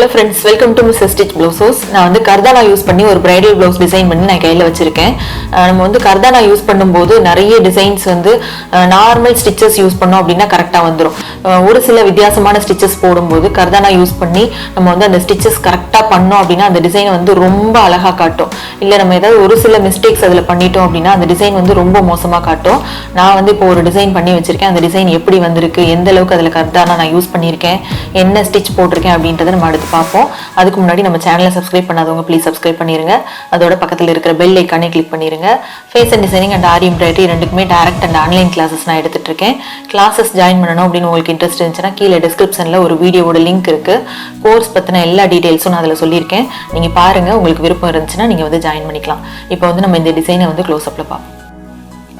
Hello friends, welcome to Mrs. Stitch Blouses. நான் வந்து Karthana use பண்ணி ஒரு bridal blouse டிசைன் பண்ணி நான் கையில வச்சிருக்கேன். நம்ம வந்து Karthana யூஸ் பண்ணும்போது நிறைய டிசைன்ஸ் வந்து நார்மல் ஸ்டிச்சஸ் யூஸ் பண்ணோம் அப்படினா கரெக்ட்டா வந்துரும். ஒரு சில வித்தியாசமான ஸ்டிச்சஸ் போடும்போது Karthana யூஸ் பண்ணி நம்ம வந்து அந்த ஸ்டிச்சஸ் கரெக்ட்டா பண்ணோம் அப்படினா அந்த டிசைனை வந்து ரொம்ப அழகா காட்டும். இல்ல நம்ம ஏதாவது ஒரு சில மிஸ்டேக்ஸ் அதுல பண்ணிட்டோம் அப்படினா அந்த டிசைன் வந்து ரொம்ப மோசமா காட்டும். நான் வந்து இப்போ ஒரு டிசைன் பண்ணி வச்சிருக்கேன். அந்த டிசைன் எப்படி வந்திருக்கு, எந்த அளவுக்கு அதுல Karthana நான் யூஸ் பண்ணிருக்கேன், என்ன ஸ்டிச் போட்டுருக்கேன் அப்படின்றத நம்ம அடுத்து பார்ப்போம். அதுக்கு முன்னாடி நம்ம சேனலை சப்ஸ்கிரைப் பண்ணாதவங்க ப்ளீஸ் சப்ஸ்கிரைப் பண்ணிருங்க. அதோட பக்கத்துல இருக்கிற பெல் ஐகானை கிளிக் பண்ணிருங்க. Fashion designing and aari embroidery ரெண்டுக்குமே டைரக்ட் அண்ட் ஆன்லைன் கிளாஸஸ் நான் எடுத்துட்டு இருக்கேன். கிளாஸஸ் ஜாயின் பண்ணணும் அப்படின்னு உங்களுக்கு இன்ட்ரெஸ்ட் இருந்துச்சுன்னா கீழே டிஸ்கிரிப்ஷன்ல ஒரு வீடியோவோட லிங்க் இருக்கு. கோர்ஸ் பத்தின எல்லா டீடைல்ஸும் நான் அதுல சொல்லியிருக்கேன். நீங்க பாருங்க, உங்களுக்கு விருப்பம் இருந்துச்சுன்னா நீங்க வந்து ஜாயின் பண்ணிக்கலாம். இப்போ வந்து நம்ம இந்த டிசைனை வந்து க்ளோஸ் அப்ல பார்ப்போம்.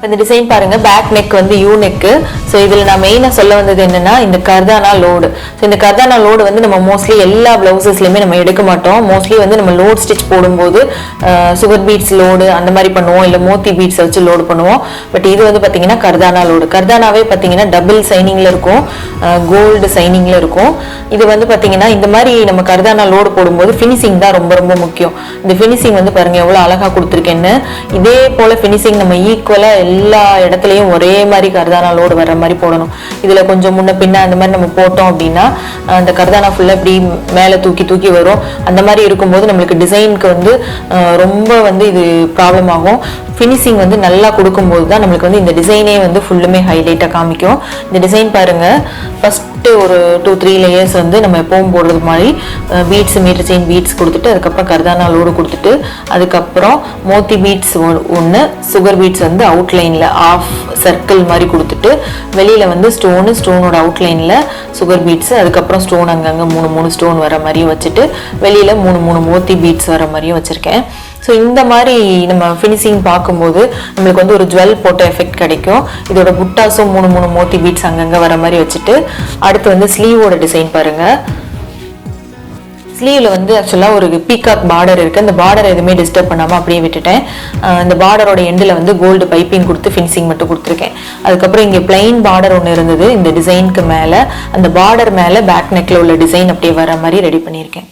இந்த டிசைன் பாருங்க, பேக் நெக் வந்து யூ நெக். ஸோ இதில் நான் மெயினாக சொல்ல வந்தது என்னன்னா இந்த Karthana லோடு. ஸோ இந்த Karthana லோடு வந்து நம்ம மோஸ்ட்லி எல்லா பிளவுசஸ்லையுமே நம்ம எடுக்க மாட்டோம். மோஸ்ட்லி வந்து நம்ம லோட் ஸ்டிச் போடும்போது சுகர் பீட்ஸ் லோடு அந்த மாதிரி பண்ணுவோம், இல்லை மோத்தி பீட்ஸ் வச்சு லோடு பண்ணுவோம். பட் இது வந்து பார்த்தீங்கன்னா Karthana லோடு. Karthanaவே பார்த்தீங்கன்னா டபுள் சைனிங்ல இருக்கும், கோல்டு சைனிங்ல இருக்கும். இது வந்து பார்த்தீங்கன்னா இந்த மாதிரி நம்ம Karthana லோடு போடும்போது ஃபினிஷிங் தான் ரொம்ப ரொம்ப முக்கியம். இந்த ஃபினிஷிங் வந்து பாருங்க எவ்வளோ அழகா கொடுத்துருக்கேன்னு. இதே போல ஃபினிஷிங் நம்ம ஈக்குவலா எல்லா இடத்துலயும் ஒரே மாதிரி Karthana லோடு வர்ற மாதிரி போடணும். இதுல கொஞ்சம் முன்ன பின்ன அந்த மாதிரி நம்ம போட்டோம் அப்படின்னா அந்த Karthana ஃபுல்லா இப்படி மேல தூக்கி தூக்கி வரும். அந்த மாதிரி இருக்கும்போது நம்மளுக்கு டிசைனுக்கு வந்து ரொம்ப வந்து இது ப்ராப்ளம் ஆகும். ஃபினிஷிங் வந்து நல்லா கொடுக்கும்போது தான் நம்மளுக்கு வந்து இந்த டிசைனே வந்து ஃபுல்லுமே ஹைலைட்டாக காமிக்கும். இந்த டிசைன் பாருங்க, ஃபர்ஸ்ட் ஒரு 2-3 லேயர்ஸ் வந்து நம்ம எப்பவும் போடுறது மாதிரி பீட்ஸ், மீட்டர் செயின் பீட்ஸ் கொடுத்துட்டு அதுக்கப்புறம் Karthana லோடு கொடுத்துட்டு அதுக்கப்புறம் மோத்தி பீட்ஸ் ஒன்று, சுகர் பீட்ஸ் வந்து அவுட்லைனில் ஆஃப் சர்க்கிள் மாதிரி கொடுத்துட்டு வெளியில் வந்து ஸ்டோனோட அவுட்லைனில் சுகர் பீட்ஸ், அதுக்கப்புறம் ஸ்டோன் அங்கங்கே 3 ஸ்டோன் வர மாதிரியும் வச்சுட்டு வெளியில் 3 மோத்தி பீட்ஸ் வர மாதிரியும் வச்சுருக்கேன். ஸோ இந்த மாதிரி நம்ம ஃபினிஷிங் பார்க்கும்போது நம்மளுக்கு வந்து ஒரு ஜுவல் போட்ட எஃபெக்ட் கிடைக்கும். இதோட புட்டாஸும் 3 மோத்தி பீட்ஸ் அங்கங்கே வர மாதிரி வச்சுட்டு அடுத்து வந்து ஸ்லீவோட டிசைன் பாருங்க. ஸ்லீவ்ல வந்து ஆக்சுவலாக ஒரு பீகாக் பார்டர் இருக்கு. அந்த பார்டர் எதுவுமே டிஸ்டர்ப் பண்ணாமல் அப்படியே விட்டுட்டேன். இந்த பார்டரோட எண்டில் வந்து கோல்டு பைப்பிங் கொடுத்து ஃபினிஷிங் மட்டும் கொடுத்துருக்கேன். அதுக்கப்புறம் இங்கே பிளைன் பார்டர் ஒன்று இருந்தது இந்த டிசைனுக்கு மேலே. அந்த பார்டர் மேலே பேக் நெக்கில் உள்ள டிசைன் அப்படியே வர மாதிரி ரெடி பண்ணியிருக்கேன்.